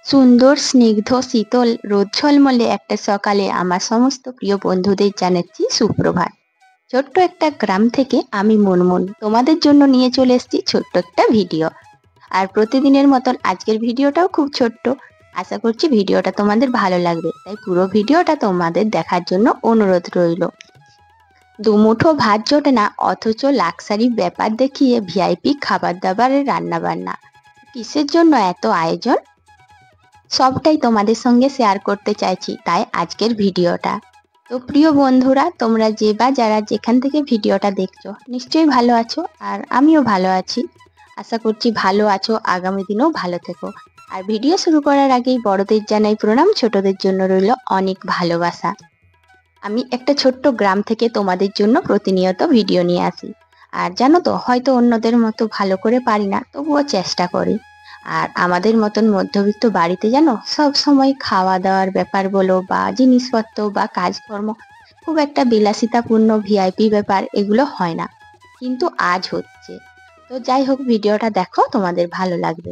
সুন্দর স্নিগ্ধ শীতল রোদ ঝলমলে একটা সকালে আমার সমস্ত প্রিয় বন্ধুদের জানাচ্ছি সুপ্রভাত। ছোট্ট একটা গ্রাম থেকে আমি মুনমুন তোমাদের জন্য নিয়ে চলে এসেছি ছোট্ট একটা ভিডিও। আর প্রতিদিনের মতন আজকের ভিডিওটাও খুব ছোট্ট। আশা করছি ভিডিওটা তোমাদের ভালো লাগবে, তাই পুরো ভিডিওটা তোমাদের দেখার জন্য অনুরোধ রইল। দুমুঠো ভাত জোটে না, অথচ লাক্সারি ব্যাপার দেখিয়ে ভিআইপি খাবার দাবারের রান্না বান্না, কিসের জন্য এত আয়োজন, সবটাই তোমাদের সঙ্গে শেয়ার করতে চাইছি, তাই আজকের ভিডিওটা। তো প্রিয় বন্ধুরা, তোমরা যে বা যারা যেখান থেকে ভিডিওটা দেখছো নিশ্চয়ই ভালো আছো, আর আমিও ভালো আছি। আশা করছি ভালো আছো, আগামী দিনেও ভালো থেকো। আর ভিডিও শুরু করার আগেই বড়দের জানাই প্রণাম, ছোটদের জন্য রইল অনেক ভালোবাসা। আমি একটা ছোট্ট গ্রাম থেকে তোমাদের জন্য প্রতিনিয়ত ভিডিও নিয়ে আসি। আর জানো তো, হয়তো অন্যদের মতো ভালো করে পারি না, তবুও চেষ্টা করি। আর আমাদের মতন মধ্যবিত্ত বাড়িতে জানো, সব সময় খাওয়া দাওয়ার ব্যাপার বলো বা জিনিসপত্র বা কাজকর্ম, খুব একটা বিলাসিতাপূর্ণ ভিআইপি ব্যাপার এগুলো হয় না, কিন্তু আজ হচ্ছে। তো যাই হোক, ভিডিওটা দেখো, তোমাদের ভালো লাগবে।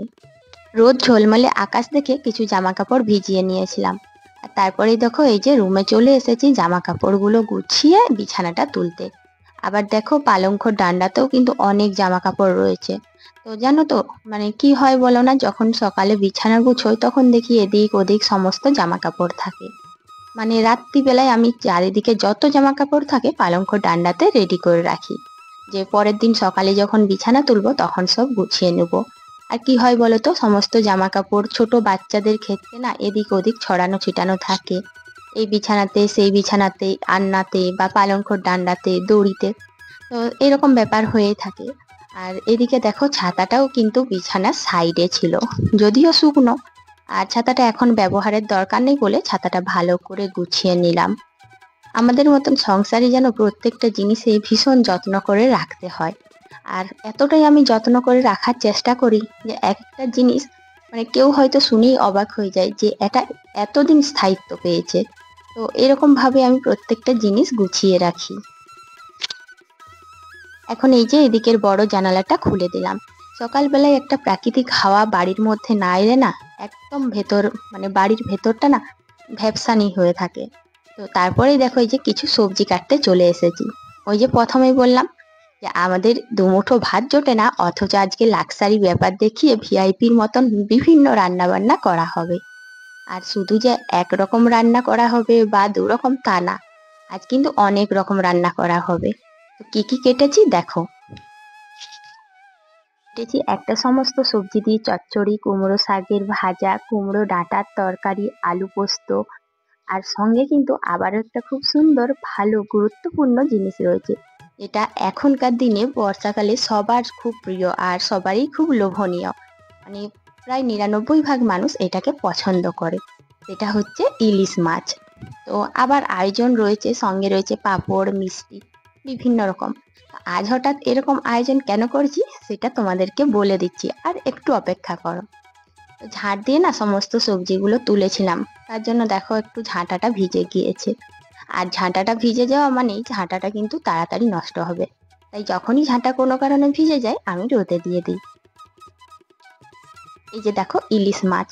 রোদ ঝলমলে আকাশ দেখে কিছু জামা কাপড় ভিজিয়ে নিয়েছিলাম। আর তারপরেই দেখো, এই যে রুমে চলে এসেছি জামা কাপড়গুলো গুছিয়ে বিছানাটা তুলতে। আবার দেখো, পালঙ্কর ডান্ডাতেও কিন্তু অনেক জামা কাপড় রয়েছে। তো জানো তো, মানে কি হয় বলো না, যখন সকালে বিছানা গুছোই তখন দেখি এদিক ওদিক সমস্ত জামা কাপড় থাকে। মানে রাত্রিবেলায় আমি চারিদিকে যত জামা কাপড় থাকে পালঙ্কর ডান্ডাতে রেডি করে রাখি, যে পরের দিন সকালে যখন বিছানা তুলবো তখন সব গুছিয়ে নেব। আর কি হয় বলতো, সমস্ত জামা কাপড় ছোট বাচ্চাদের ক্ষেত্রে না এদিক ওদিক ছড়ানো ছিটানো থাকে, এই বিছানাতে সেই বিছানাতে, আলনাতে বা পালঙ্কর ডান্ডাতে, দড়িতে। তো এরকম ব্যাপার হয়ে থাকে। আর এদিকে দেখো, ছাতাটাও কিন্তু বিছানার সাইডে ছিল, যদিও শুকনো। আর ছাতাটা এখন ব্যবহারের দরকার নেই বলে ছাতাটা ভালো করে গুছিয়ে নিলাম। আমাদের মতন সংসারে যেন প্রত্যেকটা জিনিসে ভীষণ যত্ন করে রাখতে হয়। আর এতটাই আমি যত্ন করে রাখার চেষ্টা করি যে একটা জিনিস, মানে কেউ হয়তো শুনেই অবাক হয়ে যায় যে এটা এতদিন স্থায়িত্ব পেয়েছে। তো এরকম ভাবে আমি প্রত্যেকটা জিনিস গুছিয়ে রাখি। এখন এই যে এদিকের বড় জানালাটা খুলে দিলাম। সকালবেলায় একটা প্রাকৃতিক হাওয়া বাড়ির মধ্যে না এলে না, একদম ভেতর, মানে বাড়ির ভেতরটা না ভ্যাপসানি হয়ে থাকে। তো তারপরেই দেখো, এই যে কিছু সবজি কাটতে চলে এসেছি। ওই যে প্রথমেই বললাম যে আমাদের দুমুঠো ভাত জোটে না, অথচ আজকে লাক্সারি ব্যাপার দেখিয়ে ভিআইপির মতন বিভিন্ন রান্না বান্না করা হবে। আর শুধু যে একরকম রান্না করা হবে বা দুরকম তা না, আজ কিন্তু অনেক রকম রান্না করা হবে। তো কি কি কেটেছি দেখো। কেটেছি একটা সমস্ত সবজি দিয়ে চচ্চড়ি, কুমড়ো শাকের ভাজা, কুমড়ো ডাঁটার তরকারি, আলু পোস্ত। আর সঙ্গে কিন্তু আবারও একটা খুব সুন্দর ভালো গুরুত্বপূর্ণ জিনিস রয়েছে, এটা এখনকার দিনে বর্ষাকালে সবার খুব প্রিয় আর সবারই খুব লোভনীয়। মানে প্রায় ৯৯% মানুষ এটাকে পছন্দ করে। এটা হচ্ছে ইলিশ মাছ। তো আবার আয়োজন রয়েছে, সঙ্গে রয়েছে পাঁপড়, মিষ্টি, বিভিন্ন রকম। আজ হঠাৎ এরকম আয়োজন কেন করছি সেটা তোমাদেরকে বলে দিচ্ছি, আর একটু অপেক্ষা করো। তো ঝাঁট দিয়ে না সমস্ত সবজিগুলো তুলেছিলাম, তার জন্য দেখো একটু ঝাঁটাটা ভিজে গিয়েছে। আর ঝাঁটাটা ভিজে যাওয়া মানেই ঝাঁটাটা কিন্তু তাড়াতাড়ি নষ্ট হবে, তাই যখনই ঝাঁটা কোনো কারণে ভিজে যায় আমি রোদে দিয়ে দিই। এই যে দেখো ইলিশ মাছ।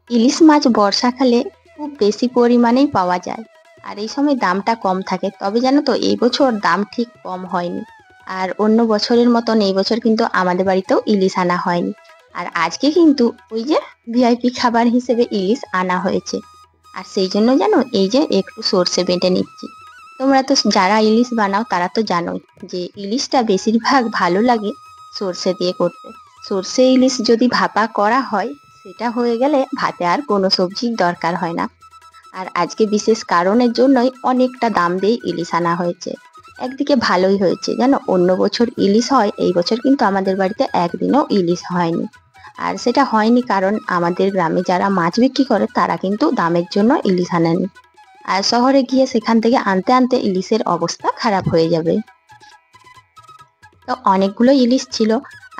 ইলিশ মাছ বর্ষাকালে খুব বেশি পরিমাণেই পাওয়া যায়, আর এই সময় দামটা কম থাকে। তবে জানো তো, এই বছর দাম ঠিক কম হয়নি। আর অন্য বছরের মতন এই বছর কিন্তু আমাদের বাড়িতেও ইলিশ আনা হয়নি। আর আজকে কিন্তু ওই যে ভিআইপি খাবার হিসেবে ইলিশ আনা হয়েছে। আর সেই জন্য জানো, এই যে একটু সর্ষে বেটে নিচ্ছি। তোমরা তো যারা ইলিশ বানাও তারা তো জানোই যে ইলিশটা বেশিরভাগ ভালো লাগে সর্ষে দিয়ে করতে। সর্ষে ইলিশ যদি ভাপা করা হয়, সেটা হয়ে গেলে ভাতে আর কোনো সবজির দরকার হয় না। আর আজকে বিশেষ কারণের জন্যই অনেকটা দাম দিয়ে ইলিশ আনা হয়েছে। একদিকে ভালোই হয়েছে, জানো অন্য বছর ইলিশ হয়, এই বছর কিন্তু আমাদের বাড়িতে একদিনও ইলিশ হয়নি। আর সেটা হয়নি কারণ আমাদের গ্রামে যারা মাছ বিক্রি করে তারা কিন্তু দামের জন্য ইলিশ আনেনি। আর শহরে গিয়ে সেখান থেকে আনতে আনতে ইলিশের অবস্থা খারাপ হয়ে যাবে। তো অনেকগুলো ইলিশ ছিল,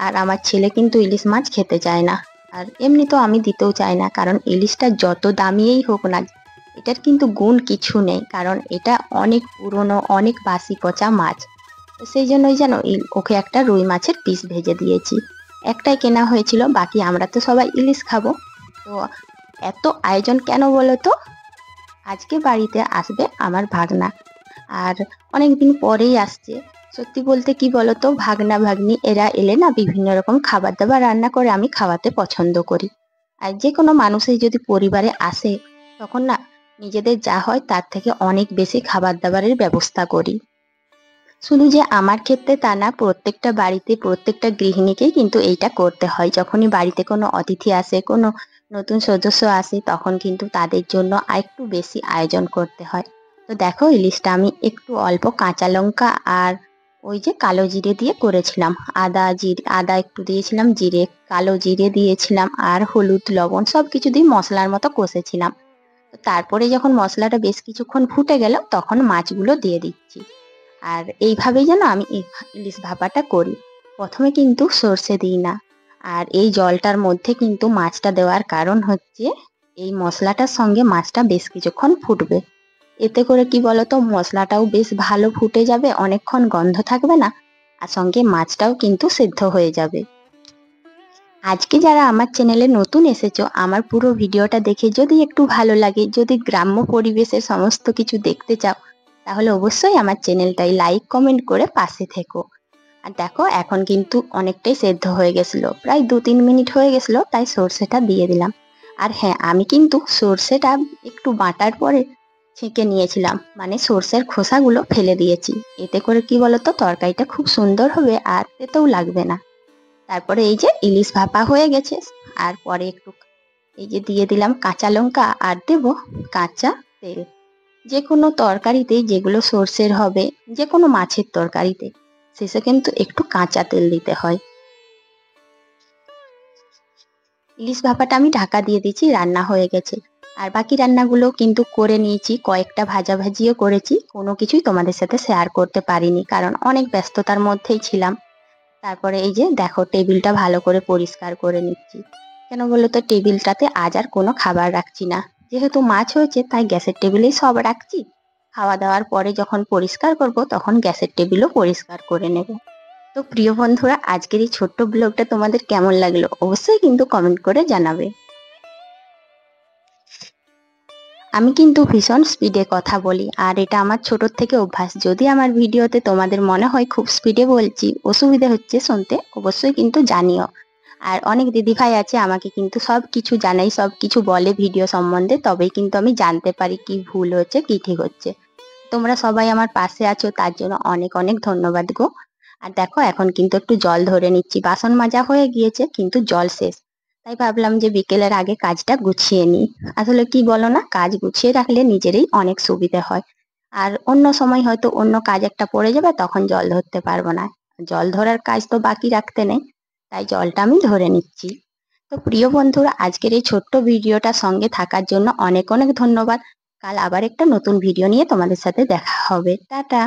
আর আমার ছেলে কিন্তু ইলিশ মাছ খেতে চায় না, আর এমনি তো আমি দিতেও চাই না, কারণ ইলিশটা যত দামিয়েই হোক না, এটার কিন্তু গুণ কিছু নেই, কারণ এটা অনেক পুরনো, অনেক বাসি পচা মাছ। তো সেই জন্যই যেন ওকে একটা রুই মাছের পিস ভেজে দিয়েছি। একটাই কেনা হয়েছিল, বাকি আমরা তো সবাই ইলিশ খাবো। তো এত আয়োজন কেন বলো তো? আজকে বাড়িতে আসবে আমার ভাগনা, আর অনেকদিন পরেই আসছে। সত্যি বলতে কি বলতো, ভাগনা ভাগ্নি এরা এলে না বিভিন্ন রকম খাবার দাবার রান্না করে আমি খাওয়াতে পছন্দ করি। আর যে কোনো মানুষই যদি পরিবারে আসে, তখন না নিজেদের যা হয় তার থেকে অনেক বেশি খাবার দাবারের ব্যবস্থা করি। শুধু যে আমার ক্ষেত্রে তা না, প্রত্যেকটা বাড়িতে প্রত্যেকটা গৃহিণীকেই কিন্তু এইটা করতে হয়। যখনই বাড়িতে কোনো অতিথি আসে, কোনো নতুন সদস্য আসে, তখন কিন্তু তাদের জন্য আরেকটু বেশি আয়োজন করতে হয়। তো দেখো, ইলিশটা আমি একটু অল্প কাঁচা লঙ্কা আর ওই যে কালো জিরে দিয়ে করেছিলাম। আদা একটু দিয়েছিলাম, জিরে, কালো জিরে দিয়েছিলাম, আর হলুদ লবণ সব কিছু দিয়ে মশলার মতো কষেছিলাম। তো তারপরে যখন মশলাটা বেশ কিছুক্ষণ ফুটে গেল, তখন মাছগুলো দিয়ে দিচ্ছি। আর এইভাবেই যেন আমি ইলিশ ভাপাটা করি। প্রথমে কিন্তু সর্ষে দিই না, আর এই জলটার মধ্যে কিন্তু মাছটা দেওয়ার কারণ হচ্ছে এই মশলাটার সঙ্গে মাছটা বেশ কিছুক্ষণ ফুটবে। এতে করে কি বলতো, মশলাটাও বেশ ভালো ফুটে যাবে, অনেকক্ষণ গন্ধ থাকবে না, আর সঙ্গে মাছটাও কিন্তু সেদ্ধ হয়ে যাবে। আজকে যারা আমার চ্যানেলে নতুন এসেছো, আমার পুরো ভিডিওটা দেখে যদি একটু ভালো লাগে, যদি গ্রাম্য পরিবেশের সমস্ত কিছু দেখতে চাও, তাহলে অবশ্যই আমার চ্যানেলটাই লাইক কমেন্ট করে পাশে থেকো। আর দেখো, এখন কিন্তু অনেকটাই সেদ্ধ হয়ে গেছিল, প্রায় 2-3 মিনিট হয়ে গেছিল, তাই সর্ষেটা দিয়ে দিলাম। আর হ্যাঁ, আমি কিন্তু সর্ষেটা একটু বাটার পরে ছেঁকে নিয়েছিলাম, মানে সর্ষের খোসাগুলো ফেলে দিয়েছি। এতে করে কি বলতো, তরকারিটা খুব সুন্দর হবে আর তেতেও লাগবে না। তারপরে এই যে ইলিশ ভাপা হয়ে গেছে, আর পরে একটু এই যে দিয়ে দিলাম কাঁচা লঙ্কা, আর দেব কাঁচা তেল। যে কোনো তরকারিতে যেগুলো সর্ষের হবে, যে কোনো মাছের তরকারিতে শেষে কিন্তু একটু কাঁচা তেল দিতে হয়। ইলিশ ভাপাটা আমি ঢাকা দিয়ে দিচ্ছি, রান্না হয়ে গেছে। আর বাকি রান্নাগুলো কিন্তু করে নিয়েছি, কয়েকটা ভাজাভাজিও করেছি, কোনো কিছুই তোমাদের সাথে শেয়ার করতে পারিনি, কারণ অনেক ব্যস্ততার মধ্যেই ছিলাম। তারপরে এই যে দেখো, টেবিলটা ভালো করে পরিষ্কার করে নিচ্ছি। কেন বলো তো, টেবিলটাতে আজ আর কোনো খাবার রাখছি না, যেহেতু মাছ হয়েছে তাই গ্যাসের টেবিলেই সব রাখছি। খাওয়া দাওয়ার পরে যখন পরিষ্কার করব, তখন গ্যাসের টেবিলও পরিষ্কার করে নেব। তো প্রিয় বন্ধুরা, আজকের এই ছোট্ট ব্লগটা তোমাদের কেমন লাগলো অবশ্যই কিন্তু কমেন্ট করে জানাবে। আমি কিন্তু ভীষণ স্পিডে কথা বলি, আর এটা আমার ছোটোর থেকে অভ্যাস। যদি আমার ভিডিওতে তোমাদের মনে হয় খুব স্পিডে বলছি, অসুবিধা হচ্ছে শুনতে, অবশ্যই কিন্তু জানিও। আর অনেক দিদিভাই আছে আমাকে কিন্তু সব কিছু জানাই, সব কিছু বলে ভিডিও সম্বন্ধে, তবেই কিন্তু আমি জানতে পারি কি ভুল হচ্ছে কি ঠিক হচ্ছে। তোমরা সবাই আমার পাশে আছো, তার জন্য অনেক অনেক ধন্যবাদ গো। আর দেখো, এখন কিন্তু একটু জল ধরে নিচ্ছি, বাসন মাজা হয়ে গিয়েছে কিন্তু জল শেষ। তাই ভাবলাম যে বিকেলের আগে কাজটা গুছিয়ে নিই। আসলে কি বলো না, কাজ গুছিয়ে রাখলে নিজেরই অনেক সুবিধা হয়। আর অন্য সময় হয়তো অন্য কাজ একটা পড়ে যাবে, তখন জল ধরতে পারবো না। জল ধরার কাজ তো বাকি রাখতে নেই, তাই জলটা আমি ধরে নিচ্ছি। তো প্রিয় বন্ধুরা, আজকের এই ছোট্ট ভিডিওটা সঙ্গে থাকার জন্য অনেক অনেক ধন্যবাদ। কাল আবার একটা নতুন ভিডিও নিয়ে তোমাদের সাথে দেখা হবে। টাটা।